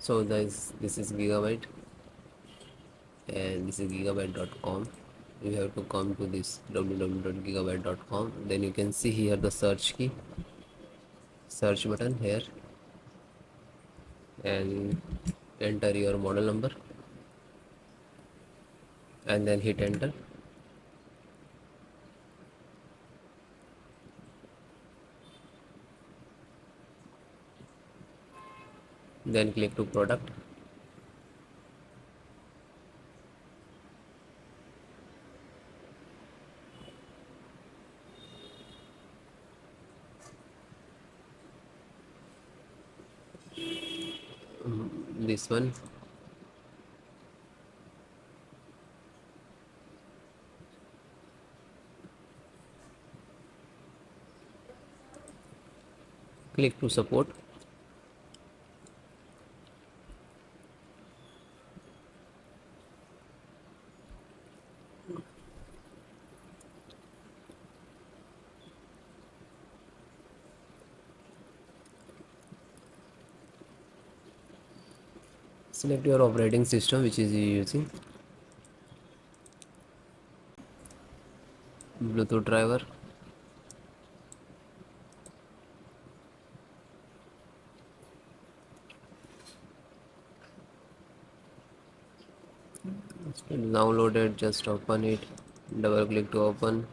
So this is Gigabyte, and this is gigabyte.com. You have to come to this www.gigabyte.com. Then you can see here the search key, search button here, and enter your model number and then hit enter. Then click to product. This one. Click to support. Select your operating system which is you using. Bluetooth driver. It's been downloaded, just open it, double click to open.